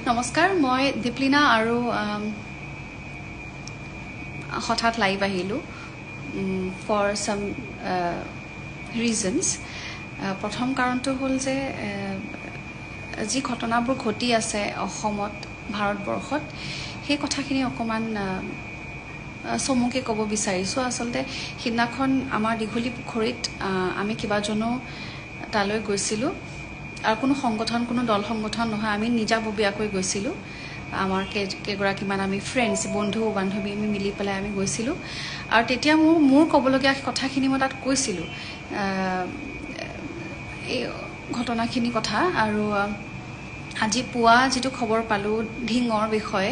নমস্কাৰ মই দীপলিনা আৰু হঠাৎ লাইভ আহিলোঁ ফৰ সাম ৰিজনছ প্ৰথম কাৰণটো হ'ল যে যি ঘটনাবোৰ ঘটি আছে অসমত ভাৰতবৰ্ষত সেই কথাখিনি অকমান চমুকে ক'ব বিচাৰিছোঁ আচলতে সিদিনাখন আমাৰ দীঘলী পুখুৰীত আমি কিবাজনো তালৈ গৈছিলোঁ আৰু কোনো সংগঠন কোনো দল সংগঠন নহয় আমি নিজাববীয়াকৈ গৈছিলোঁ আমাৰ কেইগৰাকীমান আমি ফ্ৰেণ্ডছ বন্ধু বান্ধৱী আমি মিলি পেলাই আমি গৈছিলোঁ আৰু তেতিয়া মোৰ ক'বলগীয়া কথাখিনি মই তাত কৈছিলোঁ এই ঘটনাখিনি কথা আৰু আজি পুৱা যিটো খবৰ পালোঁ ঢিঙৰ বিষয়ে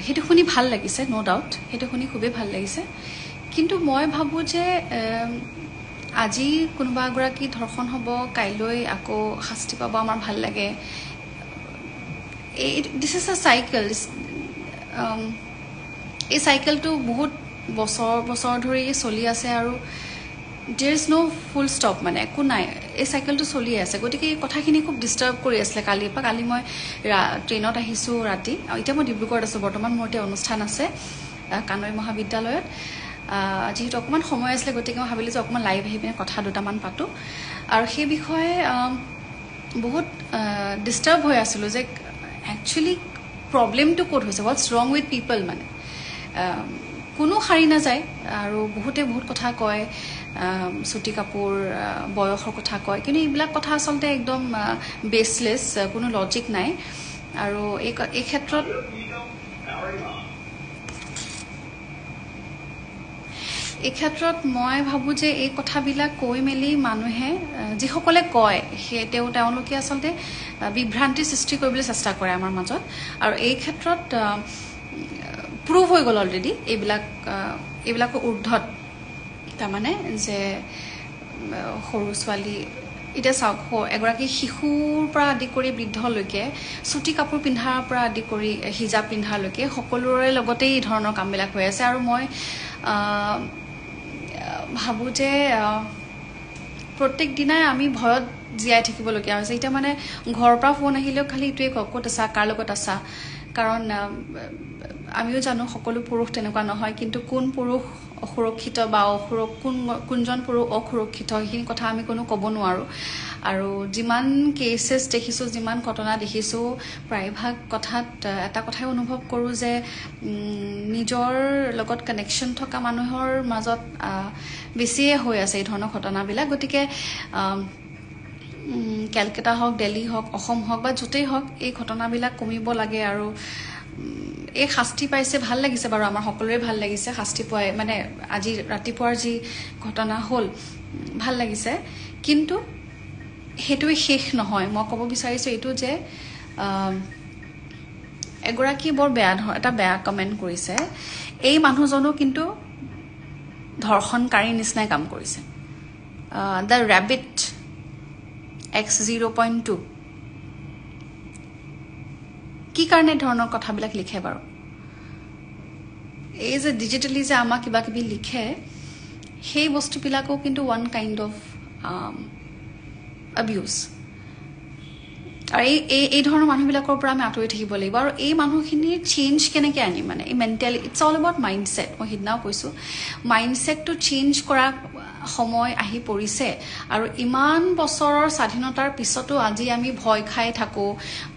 সেইটো শুনি ভাল লাগিছে ন' ডাউট সেইটো শুনি খুবেই ভাল লাগিছে কিন্তু মই ভাবোঁ যে আজি কোনোবা এগৰাকী ধৰ্ষণ হ'ব কাইলৈ আকৌ শাস্তি পাব আমাৰ ভাল লাগে দিছ ইজ আ চাইকেল এই চাইকেলটো বহুত বছৰ ধৰি চলি আছে আৰু there is no' full stop মানে একো নাই এই চাইকেলটো চলি আছে গতিকে এই কথাখিনি খুব ডিষ্টাৰ্ব কৰি আছিলে কালি মই ট্ৰেইনত আহিছোঁ ৰাতি এতিয়া মই ডিব্ৰুগড়ত আছোঁ বৰ্তমান মোৰ এতিয়া অনুষ্ঠান আছে কানৈ মহাবিদ্যালয়ত যিহেতু অকণমান সময় আছিলে গতিকে মই ভাবিলোঁ যে অকণমান লাইভ আহি পিনে কথা দুটামান পাতোঁ আৰু সেই বিষয়ে বহুত ডিষ্টাৰ্ব হৈ আছিলোঁ যে একচুৱেলি প্ৰব্লেমটো ক'ত হৈছে হোৱাটছ ৰং উইথ পিপল মানে কোনো সাৰি নাযায় আৰু বহুতে বহুত কথা কয় চুটি কাপোৰ বয়সৰ কথা কয় কিন্তু এইবিলাক কথা আচলতে একদম বেছলেছ কোনো লজিক নাই আৰু এই ক্ষেত্ৰত মই ভাবোঁ যে এই কথাবিলাক কৈ মেলি মানুহে যিসকলে কয় তেওঁলোকে আচলতে বিভ্ৰান্তি সৃষ্টি কৰিবলৈ চেষ্টা কৰে আমাৰ মাজত আৰু এই ক্ষেত্ৰত প্ৰুভ হৈ গ'ল অলৰেডি এইবিলাকৰ ঊৰ্ধত তাৰমানে যে সৰু ছোৱালী এতিয়া চাওক এগৰাকী শিশুৰ পৰা আদি কৰি বৃদ্ধলৈকে চুটি কাপোৰ পিন্ধাৰ পৰা আদি কৰি হিজাব পিন্ধালৈকে সকলোৰে লগতেই এই ধৰণৰ কামবিলাক হৈ আছে আৰু মই ভাবোঁ যে প্ৰত্যেক দিনাই আমি ভয়ত জীয়াই থাকিবলগীয়া হৈছে এতিয়া মানে ঘৰৰ পৰা ফোন আহিলেও খালি এইটোৱে কওক ক'ত আছা কাৰ লগত আছা কাৰণ আমিও জানো সকলো পুৰুষ তেনেকুৱা নহয় কিন্তু কোন পুৰুষ অসুৰক্ষিত বা কোনজন পুৰুষ অসুৰক্ষিত সেইখিনি কথা আমি কোনো ক'ব নোৱাৰোঁ আৰু যিমান কেছেছ দেখিছোঁ যিমান ঘটনা দেখিছোঁ প্ৰায়ভাগ কথাত এটা কথাই অনুভৱ কৰোঁ যে নিজৰ লগত কানেকশ্যন থকা মানুহৰ মাজত বেছিয়ে হৈ আছে এই ধৰণৰ ঘটনাবিলাক গতিকে কেলকাতা হওক দিল্লী হওক অসম হওক বা য'তেই হওক এই ঘটনাবিলাক কমিব লাগে আৰু এই শাস্তি পাইছে ভাল লাগিছে বাৰু আমাৰ সকলোৰে ভাল লাগিছে শাস্তি পোৱাই মানে আজি ৰাতিপুৱাৰ যি ঘটনা হ'ল ভাল লাগিছে কিন্তু সেইটোৱে শেষ নহয় মই ক'ব বিচাৰিছোঁ এইটো যে এগৰাকী বৰ এটা বেয়া কমেণ্ট কৰিছে এই মানুহজনো কিন্তু ধৰ্ষণকাৰীৰ নিচিনাই কাম কৰিছে দ্য ৰেবিট X0.2 কি কাৰণে ধৰণৰ কথাবিলাক লিখে বাৰু এই যে ডিজিটেলি যে আমাক কিবা কিবি লিখে সেই বস্তুবিলাকো কিন্তু ওৱান কাইণ্ড অফ এবিউজ আৰু এই ধৰণৰ মানুহবিলাকৰ পৰা আমি আঁতৰি থাকিব লাগিব আৰু এই মানুহখিনিৰ চেঞ্জ কেনেকৈ আনিম মানে এই mentality it's all about mindset মই সিদিনাও কৈছোঁ মাইণ্ডছেটটো চেঞ্জ কৰা সময় আহি পৰিছে আৰু ইমান বছৰৰ স্বাধীনতাৰ পিছতো আজি আমি ভয় খাই থাকোঁ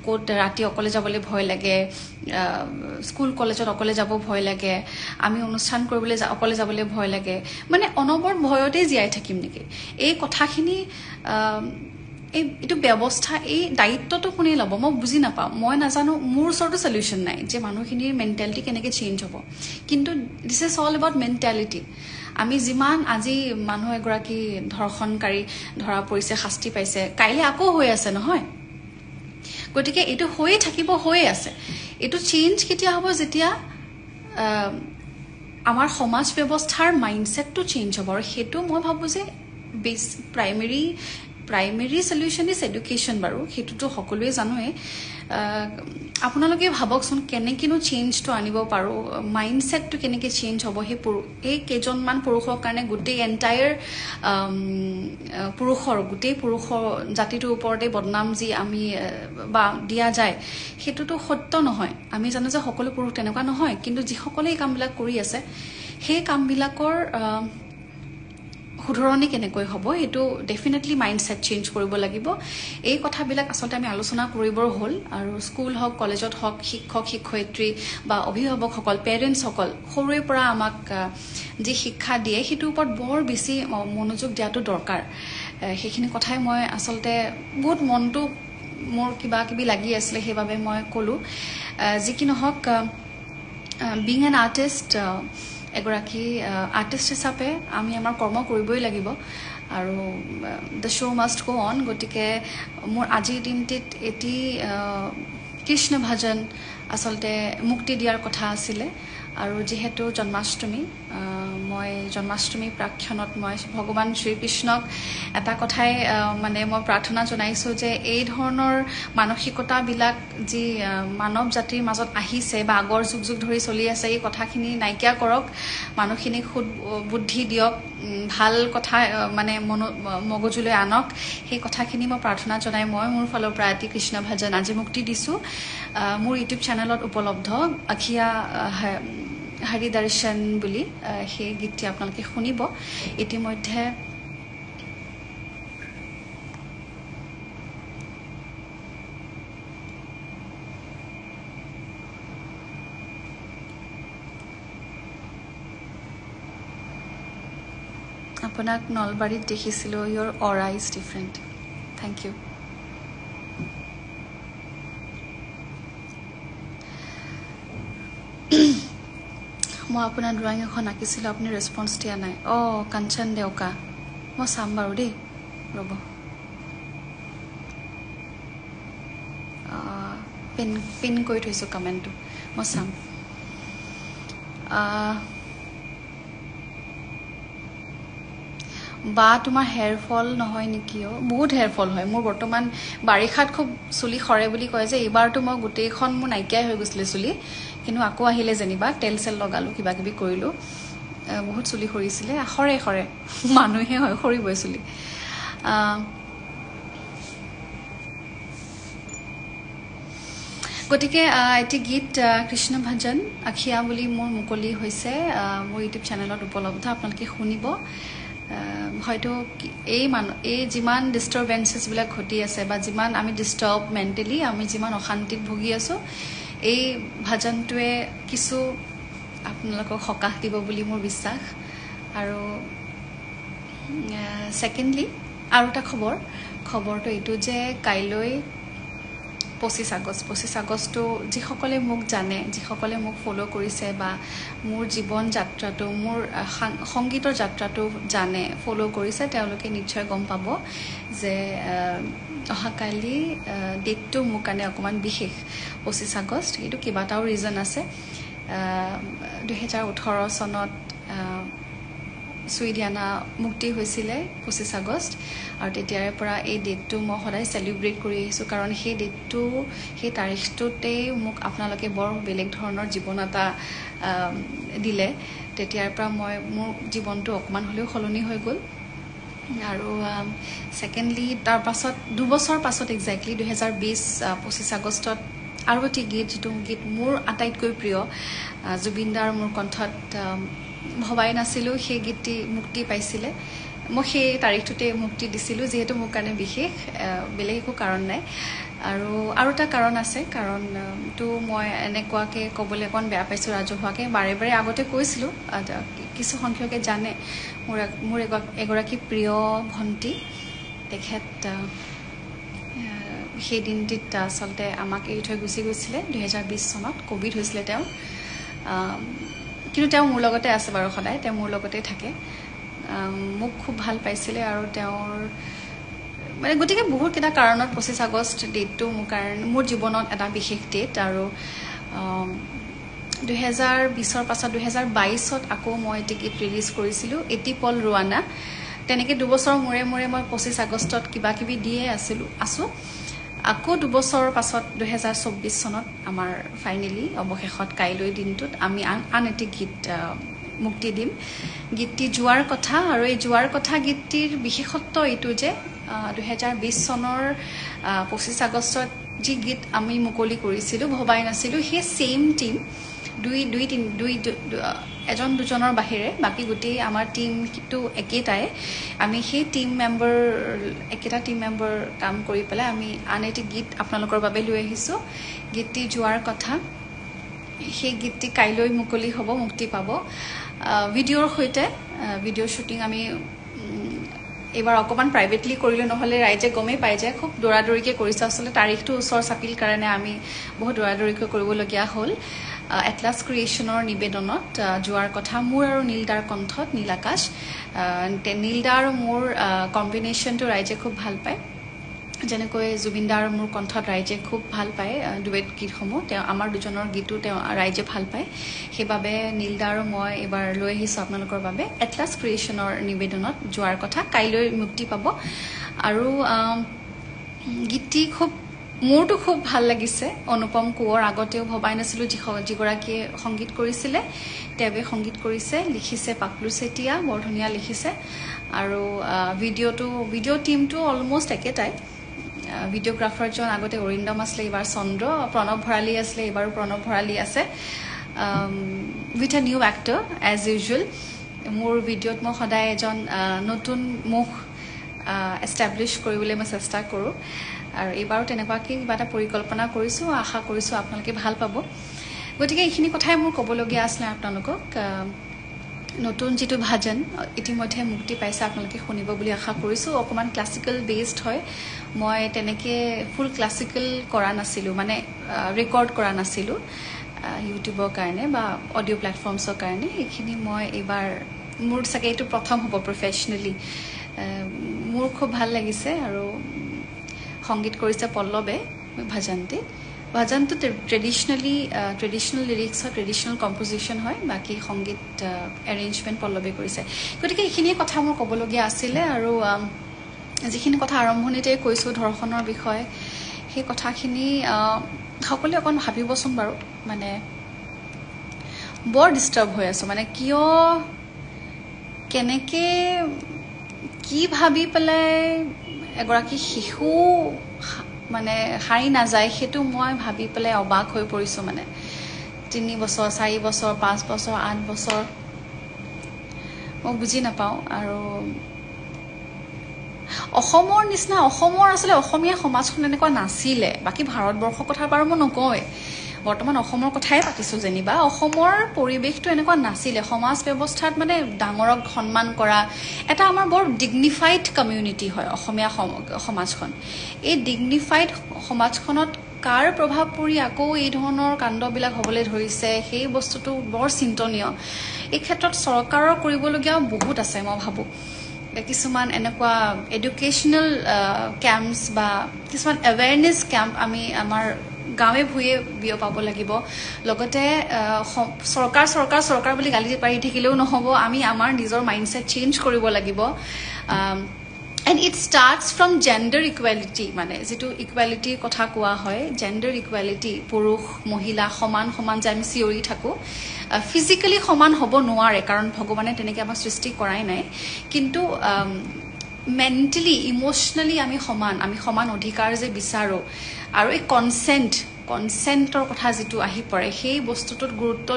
ক'ত ৰাতি অকলে যাবলৈ ভয় লাগে স্কুল কলেজত অকলে যাব ভয় লাগে আমি অনুষ্ঠান কৰিবলৈ অকলে যাবলৈ ভয় লাগে মানে অনবৰত ভয়তেই জীয়াই থাকিম নেকি এই কথাখিনি এইটো ব্যৱস্থা এই দায়িত্বটো কোনে ল'ব মই বুজি নাপাওঁ মই নাজানো মোৰ ওচৰতো চলিউশ্যন নাই যে মানুহখিনিৰ মেণ্টেলিটি কেনেকৈ চেঞ্জ হ'ব কিন্তু this is all about mentality আমি যিমান আজি মানুহ এগৰাকী ধৰ্ষণকাৰী ধৰা পৰিছে শাস্তি পাইছে কাইলৈ আকৌ হৈ আছে নহয় গতিকে এইটো হৈয়ে থাকিব হৈয়ে আছে এইটো চেঞ্জ কেতিয়া হ'ব যেতিয়া আমাৰ সমাজ ব্যৱস্থাৰ মাইণ্ডছেটটো চেঞ্জ হ'ব আৰু সেইটো মই ভাবোঁ যে primary primary solution is education বাৰু হেতুটো সকলোৱে জানোৱে আপোনালোকে ভাবকচোন কেনেকেনো চেঞ্জটো আনিব পাৰো মাইন্ডসেটটো কেনেকে চেঞ্জ হ'ব এই কেইজনমান পুৰুষৰ কাৰণে গোটেই এন্টায়াৰ গোটেই পুৰুষৰ জাতিটোৰ ওপৰতে বদনাম যি আমি বা দিয়া যায় হেতুটো সত্য নহয় আমি জানো যে সকলো পুৰুষ তেনেকুৱা নহয় কিন্তু যিসকলে এই কামবিলাক কৰি আছে সেই কামবিলাকৰ শুধৰণি কেনেকৈ হ'ব এটো ডেফিনেটলি মাইন্ডসেট চেঞ্জ কৰিব লাগিব এই কথাবিলাক আসলতে আমি আলোচনা কৰিবৰ হ'ল আৰু স্কুল হক কলেজত হক শিক্ষক শিক্ষয়িত্ৰী বা অভিভাৱকসকল পেৰেন্টছসকল সৰুৰে পৰা আমাক যি শিক্ষা দিয়ে হেতুৰ ওপৰত বৰ বেছি মনোযোগ দিয়াটো দৰকাৰ সেইখিনি কথাই মই আসলতে বহুত মনটো মোৰ কিবা কিবি লাগি আছিল সেইবাবে মই কলো যি কি নহক বিং এন আৰ্টিষ্ট এগৰাকী আৰ্টিষ্ট হিচাপে আমি আমাৰ কৰ্ম কৰিবই লাগিব আৰু the show' must go on গতিকে মোৰ আজিৰ দিনটিত এটি কৃষ্ণ ভজন আসলতে মুক্তি দিয়াৰ কথা আছিলে আৰু যেহেতু জন্মাষ্টমী মই জন্মাষ্টমী প্ৰাক্ষণত মই ভগৱান শ্ৰীকৃষ্ণক এটা কথাই মানে মই প্ৰাৰ্থনা জনাইছো যে এই ধৰণৰ মানসিকতাবিলাক যি মানৱ জাতিৰ মাজত আহিছে বা আগৰ যুগ যুগ ধৰি চলি আছে এই কথাখিনি নাইকিয়া কৰক মানুহখিনিক বুদ্ধি দিয়ক ভাল কথা মানে মগজুলৈ আনক সেই কথাখিনি মই প্ৰাৰ্থনা জনাই মই মোৰ ফালৰ পৰা এটি কৃষ্ণ ভজন আজি মুক্তি দিছো মোৰ ইউটিউব চেনেলত উপলব্ধ আখিয়া হৰি দৰ্শন বুলি সেই গীতটি আপোনালোকে শুনিব ইতিমধ্যে আপোনাক নলবাৰীত দেখিছিলো your aura is different thank you মই আপোনাৰ ড্ৰয়িং এখন আঁকিছিলো আপুনি ৰেসপন্স দিয়া নাই কাঞ্চন দেউকা মই চাম বাৰু দেই ৰব পিন কৰি থৈছো কমেন্টটো মই চাম বা তোমাৰ হেয়াৰ ফল নহয় নেকি বহুত হেয়াৰ ফল হয় মোৰ বৰ্তমান বাৰিষাত খুব চুলি খৰে বুলি কয় যে এইবাৰটো মই গোটেইখন মোৰ নাইকিয়াই হৈ গৈছিলে চুলি কিন্তু আকৌ আহিলে যেনিবা তেল সেল লগালো কিবা কিবি কৰিলো বহুত চুলি খৰিছিলে খৰে খৰে মানুহে হয় খৰিবই চুলি গতিকে এটি গীত কৃষ্ণ ভজন আখিয়া বুলি মোৰ মুকলি হৈছে মোৰ ইউটিউব চেনেলত উপলব্ধ আপোনালোকে শুনিব হয়তো এই যিমান ডিস্টাৰবেন্সেস বিলাক ঘটি আছে বা যিমান আমি ডিস্টাৰ্ব মেন্টালি আমি যিমান অশান্তিত ভুগি আছো এই ভজনটোৱে কিছু আপোনালোকক সকাহ দিব বুলি মোৰ বিশ্বাস আৰু সেকেন্ডলি আৰু এটা খবৰটো এইটো যে কাইলৈ 25 আগষ্ট যিসকলে মোক জানে যিসকলে মোক ফলো কৰিছে বা মোৰ জীৱন যাত্ৰাটো মোৰ সংগীতৰ যাত্ৰাটো জানে ফলো কৰিছে তেওঁলোকে নিশ্চয় গম পাব যে অহাকালি ডেটটো মোৰ কাৰণে অকমান বিশেষ 25 আগষ্ট এইটো কিবাটাও ৰিজন আছে 2018 চনত সুইডিয়ানা মুক্তি হৈছিলে 25 আগষ্ট আৰু তেতিয়াৰ পৰা এই ডেটটো মই সদায় সেলিব্ৰেট কৰি আহিছো কাৰণ সেই ডেটটো সেই তাৰিখটোতে মোক আপোনালোকে বৰ বেলেগ ধৰণৰ জীৱন এটা দিলে তেতিয়াৰ পৰা মই মোৰ জীৱনটো অকমান হলেও সলনি হৈ গ'ল আৰু সেকেন্ডলি তাৰ পাছত 2 বছৰ পাছত এক্স্যাক্টলি 2020 25 আগষ্টত আৰু এটি গীত যেটো গীত মোৰ আটাইতকৈ প্ৰিয় জুবিনদাৰ মোৰ কণ্ঠত ভবাই নাছিলো সেই গীতটি মুক্তি পাইছিলে মই সেই তাৰিখটোতে মুক্তি দিছিলো যেহেতু মোৰ কাৰণে বিশেষ বেলেগ একো কাৰণ নাই আৰু এটা কাৰণ আছে কাৰণ তো মই এনেকুৱাকে কবলে কোন বেয়া পাইছো ৰাজহুৱাকে বাৰে বাৰে আগতে কৈছিলো কিছু সংখ্যকে জানে মোৰ এগৰাকী প্ৰিয় ভন্টি তেখেত সেই দিনটিত আসলতে আমাক এৰি থৈ গুচি গৈছিলে 2020 চনত কোভিড হৈছিলে তেওঁ কিন্তু তেওঁ মোৰ লগতে আছে বাৰু সদায় তেওঁ মোৰ লগতে থাকে মোক খুব ভাল পাইছিলে আৰু তেওঁৰ মানে গতিকে বহুত কিটা কাৰণত 25 আগষ্ট ডেটটো মোৰ জীৱনত এটা বিশেষ ডেট আৰু 2020 ৰ পাছত 2022 ত আকৌ মই এটি গীত ৰিলিজ কৰিছিলো এটি পল ৰুৱানা তেনেকৈ 2 বছৰ মূৰে মূৰে মই 25 আগষ্টত কিবা কিবি দিয়ে আছোঁ আকৌ 2 বছৰৰ পাছত 2024 চনত আমাৰ ফাইনেলি অৱশেষত কাইলৈ দিনটোত আমি আন এটি গীত মুক্তি দিম গীতটি যোৱাৰ কথা আৰু এই যোৱাৰ কথা গীতটিৰ বিশেষত্ব এইটো যে 2020 চনৰ 25 আগষ্টত যি গীত আমি মুকলি কৰিছিলোঁ ভবাই নাছিলোঁ সেই সেম টিম এজন দুজনৰ বাহিৰে বাকী গোটেই আমাৰ টিমটো একেটাই আমি সেই একেটা টিম মেম্বাৰ কাম কৰি পেলাই আমি আন এটি গীত আপোনালোকৰ বাবে লৈ আহিছোঁ গীতটি যোৱাৰ কথা সেই গীতটি কাইলৈ মুকলি হ'ব মুক্তি পাব ভিডিঅ'ৰ সৈতে ভিডিঅ' শ্বুটিং আমি এইবাৰ অকণমান প্ৰাইভেটলি কৰিলোঁ নহ'লে ৰাইজে গমেই পাই যায় খুব দৌৰাদৌৰিকৈ কৰিছোঁ আচলতে তাৰিখটো ওচৰ চাপিল কাৰণে আমি বহুত দৌৰাদৌৰিকৈ কৰিবলগীয়া হ'ল এটলাছ ক্ৰিয়েশ্যনৰ নিবেদনত যোৱাৰ কথা মোৰ আৰু নীলদাৰ কণ্ঠত নীল আকাশ নীলদা আৰু মোৰ কম্বিনেশ্যনটো ৰাইজে খুব ভাল পায় যেনেকৈ জুবিনদা আৰু মোৰ কণ্ঠত ৰাইজে খুব ভাল পায় ডুৱেট গীতসমূহ আমাৰ দুজনৰ গীতো ৰাইজে ভাল পায় সেইবাবে নীলদা আৰু মই এইবাৰ লৈ আহিছোঁ আপোনালোকৰ বাবে এটলাছ ক্ৰিয়েশ্যনৰ নিবেদনত যোৱাৰ কথা কাইলৈ মুক্তি পাব আৰু গীতটি মোৰতো খুব ভাল লাগিছে অনুপম কোঁৱৰ আগতেও ভবাই নাছিলোঁ যিগৰাকীয়ে সংগীত কৰিছিলে তেওঁৱে সংগীত কৰিছে লিখিছে পাকলু চেতিয়া বৰ ধুনীয়া লিখিছে আৰু ভিডিঅ' টিমটো অলমষ্ট একেটাই ভিডিঅ'গ্ৰাফাৰজন আগতে অৰিন্দম আছিলে এইবাৰ চন্দ্ৰ প্ৰণৱ ভৰালী আছিলে এইবাৰো প্ৰণৱ ভৰালী আছে with a new actor as usual মোৰ ভিডিঅ'ত মই সদায় এজন নতুন মুখ এষ্টাব্লিছ কৰিবলৈ মই চেষ্টা কৰোঁ আৰু এইবাৰো তেনেকুৱাকৈ কিবা এটা পৰিকল্পনা কৰিছোঁ আশা কৰিছোঁ আপোনালোকে ভাল পাব গতিকে এইখিনি কথাই মোৰ ক'বলগীয়া আছিলে আপোনালোকক নতুন যিটো ভাজন ইতিমধ্যে মুক্তি পাইছে আপোনালোকে শুনিব বুলি আশা কৰিছোঁ অকণমান ক্লাছিকেল বেছড হয় মই তেনেকৈ ফুল ক্লাছিকেল কৰা নাছিলোঁ মানে ৰেকৰ্ড কৰা নাছিলোঁ ইউটিউবৰ কাৰণে বা অডিঅ' প্লেটফৰ্মছৰ কাৰণে এইখিনি মই এইবাৰ মোৰ চাগে এইটো প্ৰথম হ'ব প্ৰফেচনেলি মোৰ খুব ভাল লাগিছে আৰু সংগীত কৰিছে পল্লৱে ভজনটো ট্ৰেডিশ্যনেল লিৰিক্সৰ ট্ৰেডিশ্যনেল কম্প'জিশ্যন হয় বাকী সংগীত এৰেঞ্জমেণ্ট পল্লৱে কৰিছে গতিকে এইখিনিয়ে কথা মোৰ ক'বলগীয়া আছিলে আৰু যিখিনি কথা আৰম্ভণিতে কৈছোঁ ধৰ্ষণৰ বিষয়ে সেই কথাখিনি সকলোৱে অকণ ভাবিবচোন বাৰু মানে বৰ ডিষ্টাৰ্ব হৈ আছোঁ মানে কেনেকৈ কি ভাবি পেলাই এগৰাকী শিশু মানে সাৰি নাযায় সেইটো মই ভাবি পেলাই অবাক হৈ পৰিছোঁ মানে 3 বছৰ 4 বছৰ 5 বছৰ 8 বছৰ মই বুজি নাপাওঁ আৰু অসমৰ নিচিনা আচলতে অসমীয়া সমাজখন এনেকুৱা নাছিলে বাকী ভাৰতবৰ্ষৰ কথা বাৰু মই নকওঁৱে বৰ্তমান অসমৰ কথাই পাতিছোঁ যেনিবা অসমৰ পৰিৱেশটো এনেকুৱা নাছিলে সমাজ ব্যৱস্থাত মানে ডাঙৰক সন্মান কৰা এটা আমাৰ বৰ ডিগনিফাইড কমিউনিটি হয় অসমীয়া সমাজখন এই ডিগনিফাইড সমাজখনত কাৰ প্ৰভাৱ পৰি আকৌ এই ধৰণৰ কাণ্ডবিলাক হ'বলৈ ধৰিছে সেই বস্তুটো বৰ চিন্তনীয় এই ক্ষেত্ৰত চৰকাৰৰ কৰিবলগীয়া বহুত আছে মই ভাবোঁ কিছুমান এনেকুৱা এডুকেশ্যনেল কেম্পছ বা কিছুমান এৱেৰনেছ কেম্প আমি আমাৰ গাঁৱে ভূঞে বিয়পাব লাগিব লগতে চৰকাৰ বুলি গালি পাৰি থাকিলেও নহ'ব আমি আমাৰ নিজৰ মাইণ্ডছেট চেঞ্জ কৰিব লাগিব and it starts from gender equality মানে যিটো ইকুৱেলিটিৰ কথা কোৱা হয় জেণ্ডাৰ ইকুৱেলিটি পুৰুষ মহিলা সমান যে আমি চিঞৰি থাকোঁ ফিজিকেলি সমান হ'ব নোৱাৰে কাৰণ ভগৱানে তেনেকৈ আমাক সৃষ্টি কৰাই নাই কিন্তু মেণ্টেলি ইম'চনেলি আমি সমান অধিকাৰ যে বিচাৰোঁ আৰু এই কনচেণ্টৰ কথা যিটো আহি পৰে সেই বস্তুটোত গুৰুত্ব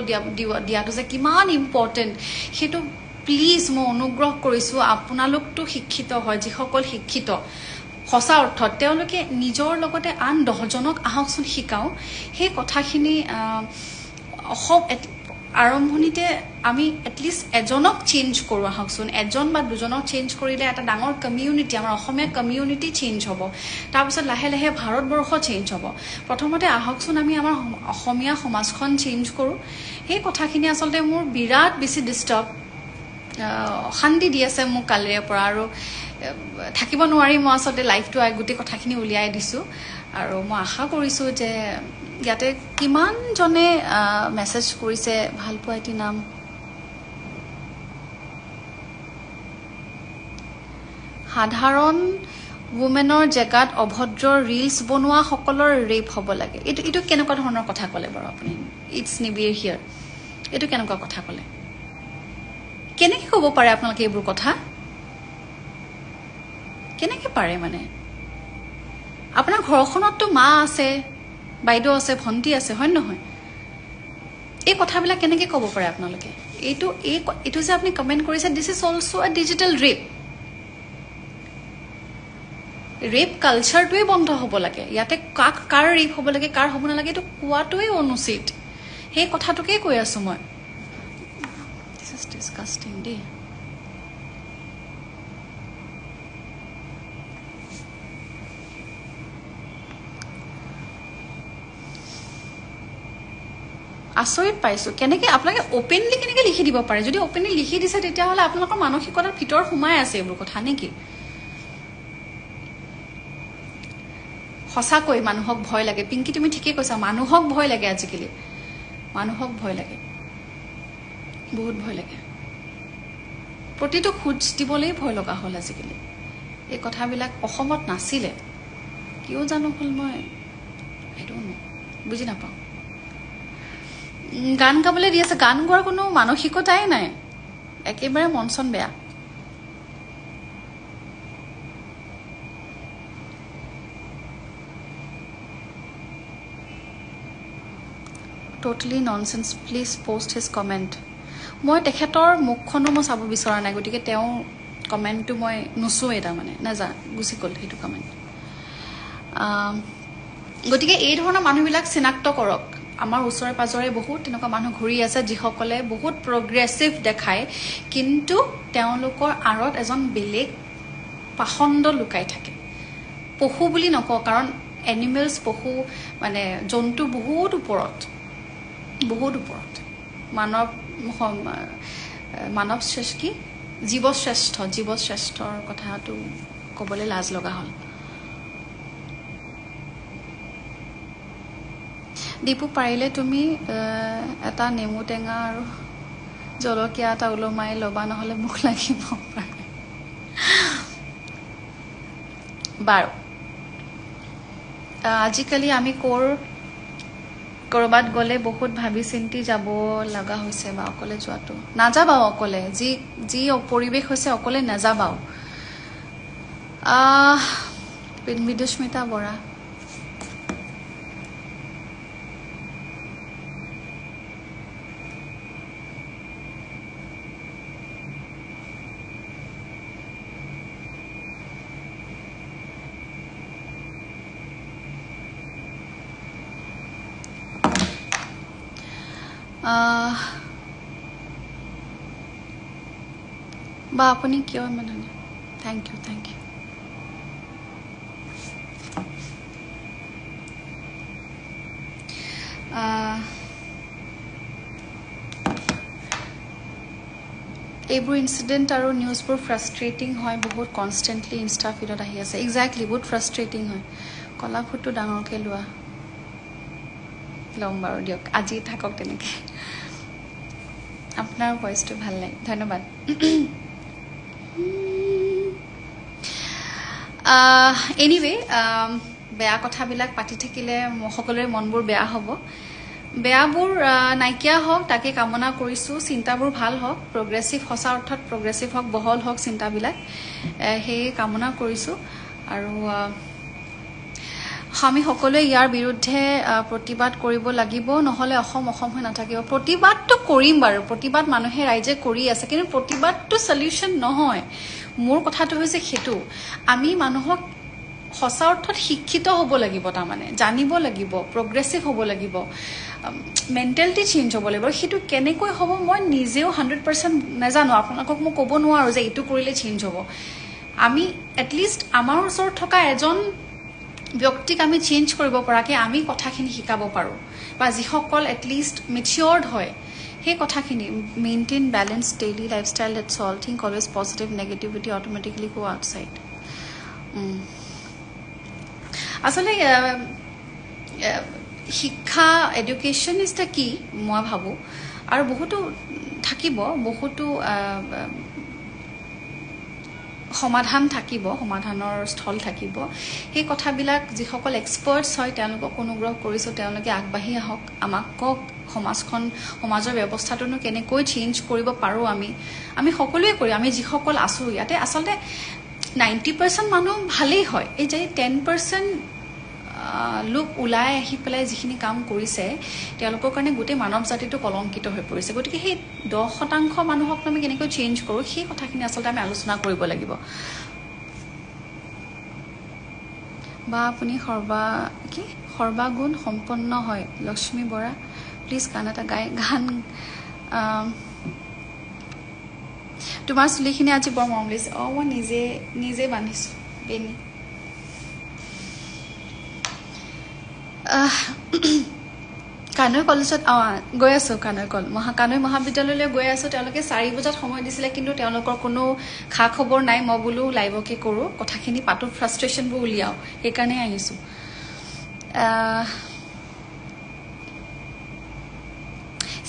দিয়াটো যে কিমান ইম্পৰ্টেণ্ট সেইটো প্লিজ মই অনুগ্ৰহ কৰিছোঁ আপোনালোকতো শিক্ষিত হয় যিসকল শিক্ষিত সঁচা অৰ্থত তেওঁলোকে নিজৰ লগতে আন 10জনক আহকচোন শিকাওঁ সেই কথাখিনি আৰম্ভণিতে আমি এটলিষ্ট এজনক চেঞ্জ কৰোঁ আহকচোন এজন বা দুজনক চেঞ্জ কৰিলে এটা ডাঙৰ কমিউনিটি আমাৰ অসমীয়া কমিউনিটি চেঞ্জ হ'ব তাৰপিছত লাহে লাহে ভাৰতবৰ্ষ চেঞ্জ হ'ব প্ৰথমতে আহকচোন আমি আমাৰ অসমীয়া সমাজখন চেঞ্জ কৰোঁ সেই কথাখিনি আচলতে মোৰ বিৰাট বেছি ডিষ্টাৰ্ব অশান্তি দি আছে মোক কালিৰে পৰা আৰু থাকিব নোৱাৰি মই আচলতে লাইফটো গোটেই কথাখিনি উলিয়াই দিছোঁ আৰু মই আশা কৰিছোঁ যে ইয়াতে কিমানজনে মেছেজ কৰিছে ভালপোৱা এটি নাম সাধাৰণ womenৰ জেগাত অভদ্ৰ ৰিলছ বনোৱা সকলৰ ৰেপ হ'ব লাগে এইটো কেনেকুৱা ধৰণৰ কথা ক'লে বাৰু আপুনি ইটছ নিবিৰ হিয়াৰ এইটো কেনেকুৱা কথা ক'লে কেনেকৈ ক'ব পাৰে আপোনালোকে এইবোৰ কথা কেনেকৈ পাৰে মানে আপোনাৰ ঘৰখনততো মা আছে বাইদেউ আছে ভণ্টি আছে হয় নহয় এই কথাবিলাক কেনেকৈ ক'ব পাৰে আপোনালোকে এইটো যে আপুনি কমেণ্ট কৰিছে this is also' a digital rape rape কালচাৰটোৱে বন্ধ হ'ব লাগে ইয়াতে কাৰ ৰেপ হ'ব লাগে কাৰ হ'ব নালাগে এইটো কোৱাটোৱে অনুচিত সেই কথাটোকে কৈ আছো মই দিছ ইজ ডিছকাষ্টিং দেই আচৰিত পাইছো কেনেকৈ আপোনালোকে অপেনলি কেনেকৈ লিখি দিব পাৰে যদি অপেনলি লিখি দিছে তেতিয়াহ'লে আপোনালোকৰ মানসিকতাৰ ভিতৰত সোমাই আছে এইবোৰ কথা নেকি সঁচাকৈ মানুহক ভয় লাগে পিংকি তুমি ঠিকেই কৈছা মানুহক ভয় লাগে আজিকালি মানুহক ভয় লাগে বহুত ভয় লাগে প্ৰতিটো খোজ দিবলৈ ভয় লগা হ'ল আজিকালি এই কথাবিলাক অসমত নাছিলে কিয় জানো হ'ল মই বুজি নাপাওঁ গান গাবলৈ দি আছে গান গোৱাৰ কোনো মানসিকতাই নাই একেবাৰে মন চন বেয়া totally nonsense please post his comment মই তেখেতৰ মুখখনো মই চাব বিচৰা নাই গতিকে তেওঁ কমেণ্টটো মই নুচোৱে তাৰমানে নাজা গুচি গ'ল সেইটো কমেণ্ট গতিকে এই ধৰণৰ মানুহবিলাক চিনাক্ত কৰক আমাৰ ওচৰে পাজৰে বহুত তেনেকুৱা মানুহ ঘূৰি আছে যিসকলে বহুত প্ৰগ্ৰেছিভ দেখায় কিন্তু তেওঁলোকৰ আঁৰত এজন বেলেগ পাখণ্ড লুকাই থাকে পশু বুলি নকওঁ কাৰণ এনিমেলছ পশু মানে জন্তু বহুত ওপৰত মানৱ শ্ৰেষ্ঠ কি জীৱশ্ৰেষ্ঠৰ কথাটো ক'বলৈ লাজ লগা হ'ল দীপু পাৰিলে তুমি এটা নেমু টেঙা আৰু জলকীয়া এটা ওলমাই ল'বা নহ'লে মুখ লাগিব পাৰে বাৰু আজিকালি আমি কৰবাত গ'লে বহুত ভাবি চিন্তি যাব লগা হৈছে বা অকলে যোৱাটো নাযাবাও অকলে যি পৰিৱেশ হৈছে অকলে নাযাবাও বিদুস্মিতা বৰা বা আপুনি কিয় মানে থেংক ইউ এইবোৰ ইনচিডেণ্ট আৰু নিউজবোৰ ফ্ৰাষ্ট্ৰেটিং হয় বহুত কনষ্টেণ্টলি ইনষ্টা ফিডত আহি আছে এক্সেক্টলি বহুত ফ্ৰাষ্ট্ৰেটিং হয় কলা ফুটটো ডাঙৰকৈ লোৱা ল'ম বাৰু দিয়ক আজি থাকক তেনেকৈ আপোনাৰ ভইচটো ভাল লাগে ধন্যবাদ এনিৱে বেয়া কথাবিলাক পাতি থাকিলে সকলোৰে মনবোৰ বেয়া হ'ব বেয়াবোৰ নাইকিয়া হওক তাকে কামনা কৰিছোঁ চিন্তাবোৰ ভাল হওক প্ৰগ্ৰেছিভ সঁচা অৰ্থত প্ৰগ্ৰেছিভ হওক বহল হওক চিন্তাবিলাক সেই কামনা কৰিছোঁ আৰু আমি সকলোৱে ইয়াৰ বিৰুদ্ধে প্ৰতিবাদ কৰিব লাগিব নহ'লে অসম হৈ নাথাকিব প্ৰতিবাদটো কৰিম বাৰু প্ৰতিবাদ মানুহে ৰাইজে কৰি আছে কিন্তু প্ৰতিবাদটো সলিউশ্যন নহয় মোৰ কথাটো হৈছে সেইটো আমি মানুহক সঁচা অৰ্থত শিক্ষিত হ'ব লাগিব তাৰমানে জানিব লাগিব প্ৰগ্ৰেছিভ হ'ব লাগিব মেণ্টেলিটি চেঞ্জ হ'ব লাগিব সেইটো কেনেকৈ হ'ব মই নিজেও 100% নাজানো আপোনালোকক মই ক'ব নোৱাৰোঁ যে এইটো কৰিলে চেঞ্জ হ'ব আমি এটলিষ্ট আমাৰ ওচৰত থকা এজন ব্যক্তিক আমি চেঞ্জ কৰিব পৰাকৈ আমি কথাখিনি শিকাব পাৰোঁ বা যিসকল এটলিষ্ট মেচিয়ৰ্ড হয় সেই কথাখিনি maintain balance daily lifestyle that's all think always positive negativity automatically go outside আচলতে শিক্ষা এডুকেশ্যন ইজ দ্য কি মই ভাবোঁ আৰু বহুতো থাকিব বহুতো সমাধান থাকিব, সমাধানৰ স্থল থাকিব। সেই কথাবিলাক যিসকল এক্সপাৰ্টছ হয় তেওঁলোকক অনুগ্ৰহ কৰিছোঁ তেওঁলোকে আগবাঢ়ি আহক, আমাক কওক সমাজৰ ব্যৱস্থাটোনো কেনেকৈ চেঞ্জ কৰিব পাৰোঁ। আমি সকলোৱে কৰি, আমি যিসকল আছোঁ ইয়াতে আচলতে 90% মানুহ ভালেই হয়। এই যে 10% লোক ওলাই আহি পেলাই যিখিনি কাম কৰিছে তেওঁলোকৰ কাৰণে গোটেই মানৱ জাতিটো কলংকিত হৈ পৰিছে। গতিকে সেই 10% মানুহক আমি কেনেকৈ চেঞ্জ কৰোঁ সেই কথাখিনি আচলতে আমি আলোচনা কৰিব লাগিব। বা আপুনি সৰ্বাগুণ সম্পন্ন হয়। লক্ষ্মী বৰা, প্লিজ গান এটা গান। তোমাৰ চুলিখিনি আজি বৰ মৰম লাগিছে। মই নিজে বান্ধিছোঁ বেনি। কানৈ কলেজত গৈ আছোঁ, কানৈ মহাবিদ্যালয়লৈ গৈ আছোঁ। তেওঁলোকে 4 বজাত সময় দিছিলে, কিন্তু তেওঁলোকৰ কোনো খা খবৰ নাই। মই বোলো লাইভকে কৰোঁ, কথাখিনি পাতো, ফ্ৰাষ্ট্ৰেশ্যনবোৰ উলিয়াওঁ, সেইকাৰণে আহিছোঁ।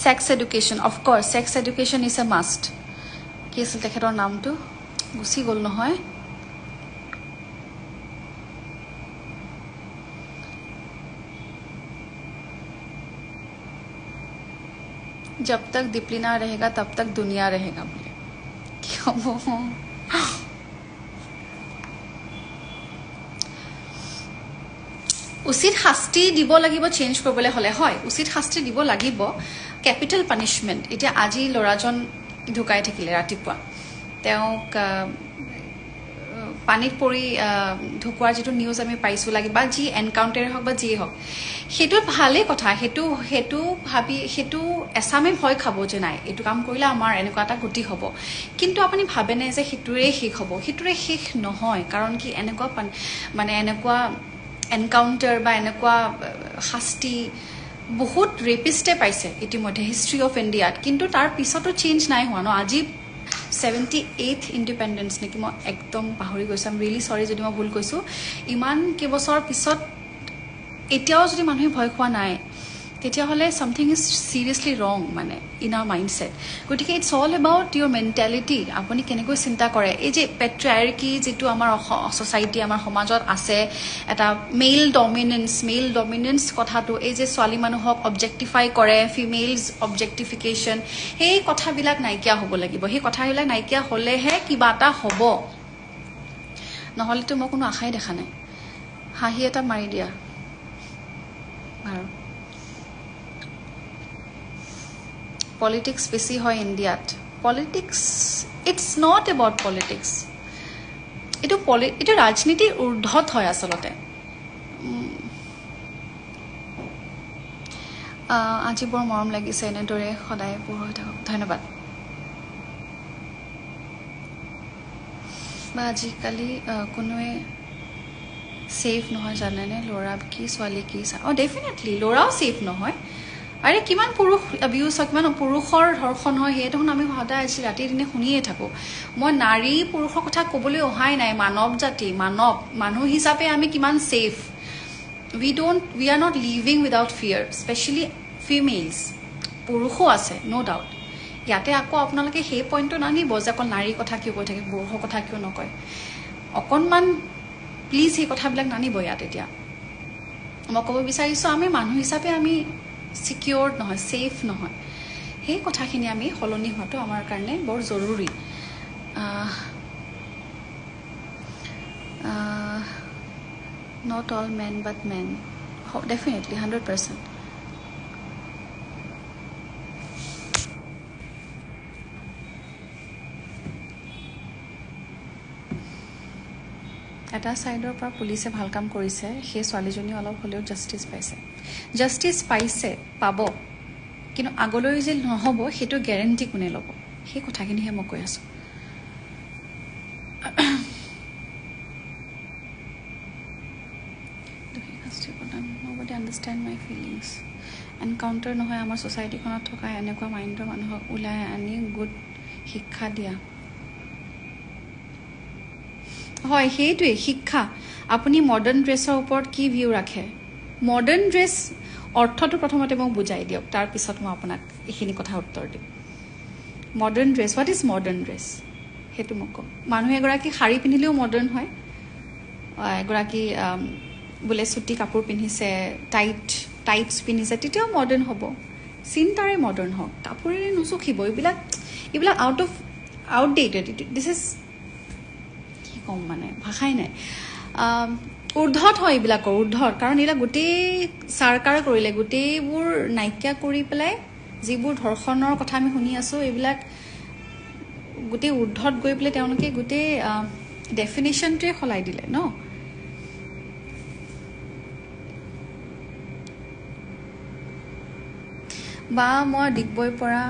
Sex education, of course sex education is a must. কি আছিল তেখেতৰ নামটো, গুচি গ'ল নহয়। जब तक दीपलिना रहेगा तब तक दुनिया रहेगा बोले। क्या वो উচিত শাস্তি দিব লাগিব চেঞ্জ কৰিবলৈ হ'লে। হয়, উচিত শাস্তি দিব লাগিব, কেপিটেল পানিছমেণ্ট। এতিয়া আজি ল'ৰাজন ঢুকাই থাকিলে ৰাতিপুৱা, তেওঁক পানীত পৰি ঢুকোৱাৰ যিটো নিউজ আমি পাইছোঁ লাগি বা যি এনকাউণ্টাৰে হওক বা যিয়ে হওক, সেইটো ভালেই কথা। সেইটো ভাবি সেইটো এছামে ভয় খাব যে নাই এইটো কাম কৰিলে আমাৰ এনেকুৱা এটা গতি হ'ব। কিন্তু আপুনি ভাবেনে যে সেইটোৰে শেষ হ'ব? সেইটোৰে শেষ নহয়। কাৰণ কি এনেকুৱা এনকাউণ্টাৰ বা এনেকুৱা শাস্তি বহুত ৰেপিষ্টে পাইছে ইতিমধ্যে হিষ্ট্ৰী অফ ইণ্ডিয়াত, কিন্তু তাৰ পিছতো চেঞ্জ নাই হোৱা ন। আজি 78th ইণ্ডিপেণ্ডেঞ্চ নেকি, মই একদম পাহৰি গৈছোঁ। ৰিয়েলি চৰি যদি মই ভুল কৈছোঁ। ইমান কেইবছৰ পিছত এতিয়াও যদি মানুহে ভয় খোৱা নাই, তেতিয়াহ'লে ছামথিং ইজ চিৰিয়াছলি ৰং মানে ইন আৱাৰ মাইণ্ডছেট। গতিকে it's all about your mentality, আপুনি কেনেকৈ চিন্তা কৰে। এই যে পেট্ৰিয়াৰ্কি যিটো আমাৰ ছ'চাইটি, আমাৰ সমাজত আছে, এটা মেইল ডমিনেন্স কথাটো, এই যে ছোৱালী মানুহক অবজেক্টিফাই কৰে, ফিমেইলছ অবজেক্টিফিকেশ্যন, সেই কথাবিলাক নাইকিয়া হ'ব লাগিব। সেই কথাবিলাক নাইকিয়া হ'লেহে কিবা এটা হ'ব, নহ'লেতো মই কোনো আশাই দেখা নাই। হাঁহি এটা মাৰি দিয়া বাৰু। পলিটিক্স বেছি হয় ইণ্ডিয়াত। Politics, it's not about politics. এইটো ৰাজনীতিৰ ঊৰ্ধত হয় আচলতে। আজি বৰ মৰম লাগিছে, এনেদৰে সদায় পোৰ হৈ থাকক। ধন্যবাদ। বা আজিকালি কোনোৱে ছেফ নহয় জানেনে, ল'ৰা কি ছোৱালী কি ডেফিনেটলি ল'ৰাও ছেফ নহয়। আৰে কিমান পুৰুষ এবিউজ হয়, কিমান পুৰুষৰ ধৰ্ষণ হয়, সেই দেখোন আমি সদায় আজি ৰাতি দিনে শুনিয়ে থাকোঁ। মই নাৰী পুৰুষৰ কথা ক'বলৈ অহাই নাই, মানৱ জাতি, মানুহ হিচাপে আমি কিমান safe. We are not living without fear, specially females. পুৰুষো আছে, ন' ডাউট। ইয়াতে আকৌ আপোনালোকে সেই পইণ্টটো নানিব যে অকল নাৰীৰ কথা কিয় কৈ থাকে, পুৰুষৰ কথা কিয় নকয়। অকণমান প্লিজ সেই কথাবিলাক নানিব ইয়াত। এতিয়া মই ক'ব বিচাৰিছোঁ, আমি মানুহ হিচাপে আমি ছিকিউৰ্ড নহয়, ছেফ নহয়। সেই কথাখিনি আমি সলনি হোৱাটো আমাৰ কাৰণে বৰ জৰুৰী। Not all men but men, definitely 100%। এটা ছাইডৰ পৰা পুলিচে ভাল কাম কৰিছে, সেই ছোৱালীজনী অলপ হ'লেও জাষ্টিছ পাইছে, পাব। কিন্তু আগলৈ যে নহ'ব সেইটো গেৰেণ্টি কোনে ল'ব, সেই কথাখিনিহে মই কৈ আছোঁ। Nobody understand my feelings. Encounter নহয়, আমাৰ ছ'চাইটিখনত থকা এনেকুৱা মাইণ্ডৰ মানুহক ওলাই আনি গুড শিক্ষা দিয়া। হয়, সেইটোৱে শিক্ষা। আপুনি মডাৰ্ণ ড্ৰেছৰ ওপৰত কি ভিউ ৰাখে? মডাৰ্ণ ড্ৰেছ অৰ্থটো প্ৰথমতে মোক বুজাই দিয়ক, তাৰপিছত মই আপোনাক এইখিনি কথা উত্তৰ দিম। Modern dress, what is modern dress? সেইটো মোক কওক মানুহ এগৰাকী শাৰী পিন্ধিলেও মডাৰ্ণ হয় এগৰাকী বোলে চুটি কাপোৰ পিন্ধিছে টাইটছ পিন্ধিছে তেতিয়াও মডাৰ্ণ হ'ব চিন্তাৰে মডাৰ্ণ হওক কাপোৰেৰে নুচুখিব এইবিলাক আউটডেটেড দিছ ইজ কি ক'ম মানে ভাষাই নাই ঊৰ্ধত হয় এইবিলাকৰ ঊৰ্ধত কাৰণ এইবিলাক গোটেই চৰকাৰ কৰিলে গোটেইবোৰ নাইকিয়া কৰি পেলাই যিবোৰ ধৰ্ষণৰ কথা আমি শুনি আছোঁ এইবিলাক গোটেই ঊৰ্ধত গৈ পেলাই তেওঁলোকে গোটেই ডেফিনেশ্যনটোৱে সলাই দিলে ন বা মই ডিগবৈৰ পৰা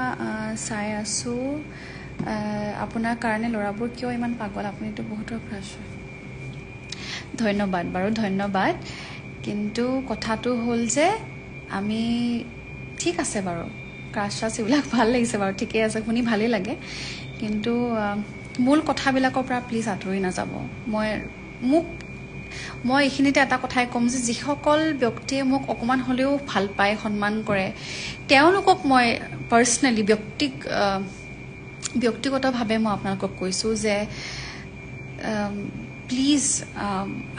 চাই আছোঁ আপোনাৰ কাৰণে ল'ৰাবোৰ কিয় ইমান পাগল আপুনিতো বহুতৰ ক্ৰাছ হয় ধন্যবাদ বাৰু ধন্যবাদ কিন্তু কথাটো হ'ল যে আমি ঠিক আছে বাৰু ক্ৰাছ এইবিলাক ভাল লাগিছে বাৰু ঠিকে আছে শুনি ভালেই লাগে কিন্তু মূল কথাবিলাকৰ পৰা প্লিজ আঁতৰি নাযাব মই এইখিনিতে এটা কথাই ক'ম যে যিসকল ব্যক্তিয়ে মোক অকণমান হ'লেও ভাল পায় সন্মান কৰে তেওঁলোকক মই পাৰ্চনেলি ব্যক্তিগতভাৱে মই আপোনালোকক কৈছোঁ যে প্লিজ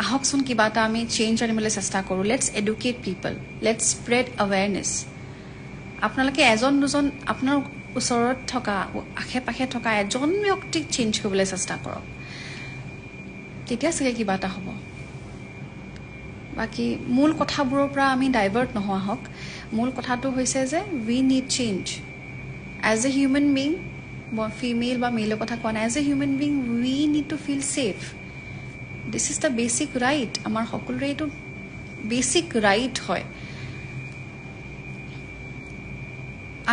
আহকচোন কিবা এটা আমি চেঞ্জ আনিবলৈ চেষ্টা কৰোঁ let's educate people let's spread awareness আপোনালোকে এজন দুজন আপোনাৰ ওচৰত থকা আশে পাশে থকা এজন ব্যক্তিক চেঞ্জ কৰিবলৈ চেষ্টা কৰক তেতিয়া চাগে কিবা এটা হ'ব বাকী মূল কথাবোৰৰ পৰা আমি ডাইভাৰ্ট নোহোৱা হওক মূল কথাটো হৈছে যে we need change as a human being female বা মেলৰ কথা কোৱা নাই as a human being we need to feel safe this is the basic right আমাৰ সকলোৰে এইটো বেচিক ৰাইট হয়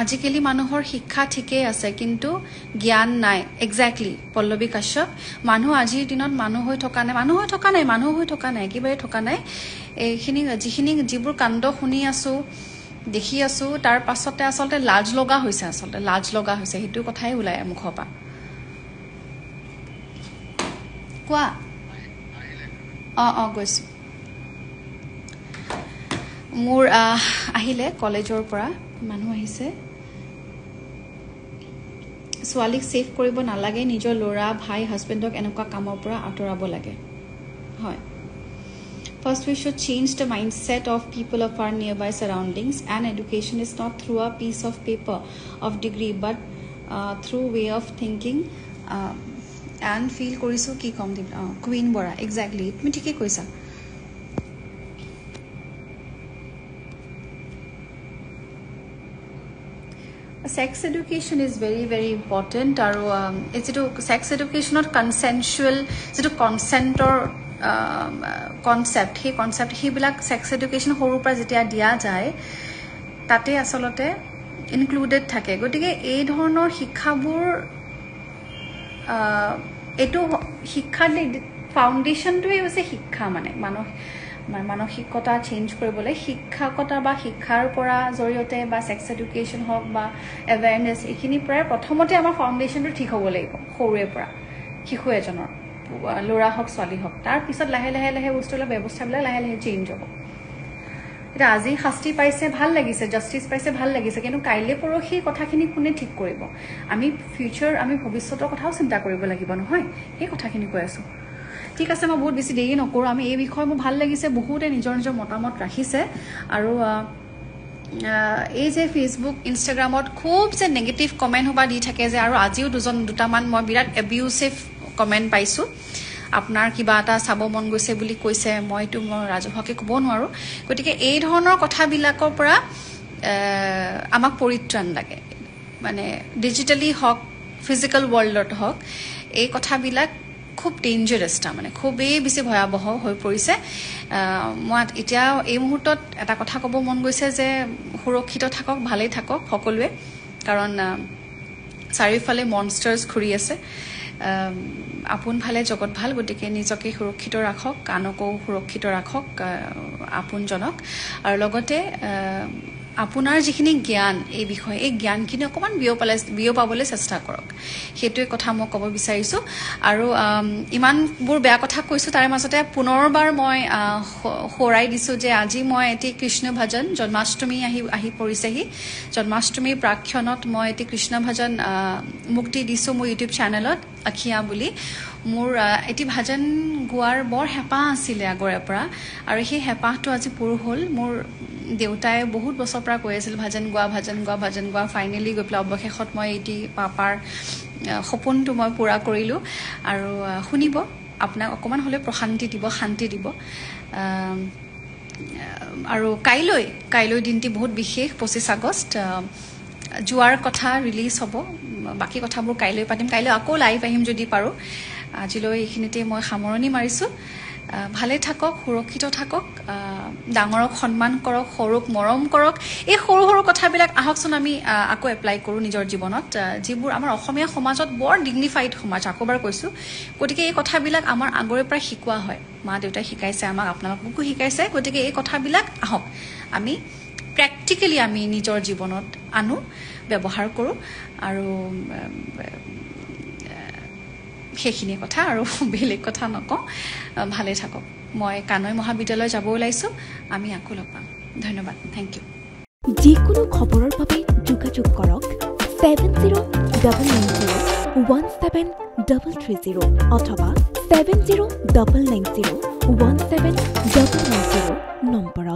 আজিকালি মানুহৰ শিক্ষা ঠিকেই আছে কিন্তু জ্ঞান নাই এক্সেক্টলি পল্লৱী কাশ্যপ মানুহ আজিৰ দিনত মানুহ হৈ থকা নাই একেবাৰে থকা নাই এইখিনি যিবোৰ কাণ্ড শুনি আছোঁ দেখি আছোঁ তাৰ পাছতে আচলতে লাজ লগা হৈছে সেইটো কথাই ওলাই মুখৰ পৰা কোৱা গৈছোঁ মোৰ আহিলে কলেজৰ পৰা মানুহ আহিছে ছোৱালীক ছেভ কৰিব নালাগে নিজৰ ল'ৰা ভাই হাজবেণ্ডক এনেকুৱা কামৰ পৰা আঁতৰাব লাগে হয় First, we should change the mindset of people of our nearby surroundings and education is not through a piece of paper of degree but through way of thinking and feel korisu ki kom dib Queen Bora exactly tumi thike koisa sex education is very very important aru it's to sex education not consensual to consent or concept সেই concept সেইবিলাক sex education সৰুৰ পৰা যেতিয়া দিয়া যায় তাতে আচলতে included থাকে গতিকে এই ধৰণৰ শিক্ষাবোৰ এইটো শিক্ষাৰ ফাউণ্ডেশ্যনটোৱে হৈছে শিক্ষা মানে মানসিকতা চেঞ্জ কৰিবলৈ শিক্ষকতা বা শিক্ষাৰ পৰা জৰিয়তে বা সেক্স এডুকেশ্যন হওক বা এৱেৰনেছ এইখিনি প্ৰায় প্ৰথমতে আমাৰ ফাউণ্ডেশ্যনটো ঠিক হ'ব লাগিব সৰুৰে পৰা শিশু এজনৰ ল'ৰা হওক ছোৱালী হওক তাৰ পিছত লাহে লাহে বস্তুবিলাক ব্যৱস্থাবিলাক লাহে লাহে চেঞ্জ হ'ব এটা আজি শাস্তি পাইছে ভাল লাগিছে জাষ্টিস পাইছে ভাল লাগিছে কিন্তু কাইলে পৰহি কথাখিনি কোনে ঠিক কৰিব আমি ভৱিষ্যতৰ কথাও চিন্তা কৰিব লাগিব নহয় এই কথাখিনি কৈ আছো ঠিক আছে মই বহুত বেছি দেৰি নকৰোঁ আমি এই বিষয়ে মোৰ ভাল লাগিছে বহুতে নিজৰ মতামত ৰাখিছে আৰু এই যে ফেসবুক ইনষ্টাগ্ৰামত খুব যে নেগেটিভ কমেন্ট হবা দি থাকে যে আৰু আজিও দুটামান মই বিৰাট এবিউচিভ কমেন্ট পাইছো আপোনাৰ কিবা এটা চাব মন গৈছে বুলি কৈছে মই ৰাজহুৱাকে ক'ব নোৱাৰো গতিকে এই ধৰণৰ কথাবিলাকৰ পৰা আমাক পৰিত্ৰাণ লাগে মানে ডিজিটালি হওক ফিজিক্যাল ওয়াৰ্ল্ডত হওক এই কথাবিলাক খুব ডেঞ্জাৰাছ মানে খুবেই বেছি ভয়াবহ হৈ পৰিছে মই এতিয়া এই মুহূৰ্তত এটা কথা ক'ব মন গৈছে যে সুৰক্ষিত থাকক ভালেই থাকক সকলোৱে কাৰণ চাৰিওফালে মনষ্টাৰ্ছ ঘূৰি আছে আপোন ভালে জগত ভাল গতিকে নিজকে সুৰক্ষিত ৰাখক আনকো সুৰক্ষিত ৰাখক আপোনজনক আৰু লগতে আপোনাৰ যিখিনি জ্ঞান এই বিষয়ে এই জ্ঞানখিনি অকণমান বিয়পাবলৈ চেষ্টা কৰক সেইটোৱে কথা মই ক'ব বিচাৰিছোঁ আৰু ইমানবোৰ বেয়া কথা কৈছোঁ তাৰে মাজতে পুনৰবাৰ মই সোঁৱৰাই দিছোঁ যে আজি মই এটি কৃষ্ণ ভজন জন্মাষ্টমী আহি পৰিছেহি জন্মাষ্টমীৰ প্ৰাক্ষণত মই এটি কৃষ্ণ ভজন মুক্তি দিছোঁ মোৰ ইউটিউব চেনেলত আখিয়া বুলি মোৰ এটি ভজন গোৱাৰ বৰ হেঁপাহ আছিলে আগৰে পৰা আৰু সেই হেঁপাহটো আজি পূৰ হ'ল মোৰ দেউতাই বহুত বছৰৰ পৰা কৈ আছিল ভজন গোৱা ফাইনেলি গৈ পেলাই অৱশেষত মই এটি পাপাৰ সপোনটো মই পূৰা কৰিলোঁ আৰু শুনিব আপোনাক অকণমান হ'লেও প্ৰশান্তি দিব শান্তি দিব আৰু কাইলৈ দিনটি বহুত বিশেষ 25 আগষ্ট যোৱাৰ কথা ৰিলিজ হ'ব বাকী কথাবোৰ কাইলৈ পাতিম কাইলৈ আকৌ লাইভ আহিম যদি পাৰোঁ আজিলৈ এইখিনিতে মই সামৰণি মাৰিছোঁ ভালে থাকক সুৰক্ষিত থাকক ডাঙৰক সন্মান কৰক সৰুক মৰম কৰক এই সৰু সৰু কথাবিলাক আহকচোন আমি আকৌ এপ্লাই কৰোঁ নিজৰ জীৱনত যিবোৰ আমাৰ অসমীয়া সমাজত বৰ ডিগনিফাইড সমাজ আকৌবাৰ কৈছোঁ গতিকে এই কথাবিলাক আমাৰ আগৰে পৰা শিকোৱা হয় মা দেউতাই শিকাইছে আমাক আপোনালোককো শিকাইছে গতিকে এই কথাবিলাক আহক আমি প্ৰেক্টিকেলি আমি নিজৰ জীৱনত আনো ব্যৱহাৰ কৰোঁ আৰু সেইখিনিয়ে কথা আৰু বেলেগ কথা নকওঁ ভালে থাকক মই কানৈ মহাবিদ্যালয় যাব ওলাইছোঁ আমি আকৌ লগ পাম ধন্যবাদ থেংক ইউ যিকোনো খবৰৰ বাবে যোগাযোগ কৰক 7099017330 অথবা 7099017390 নম্বৰত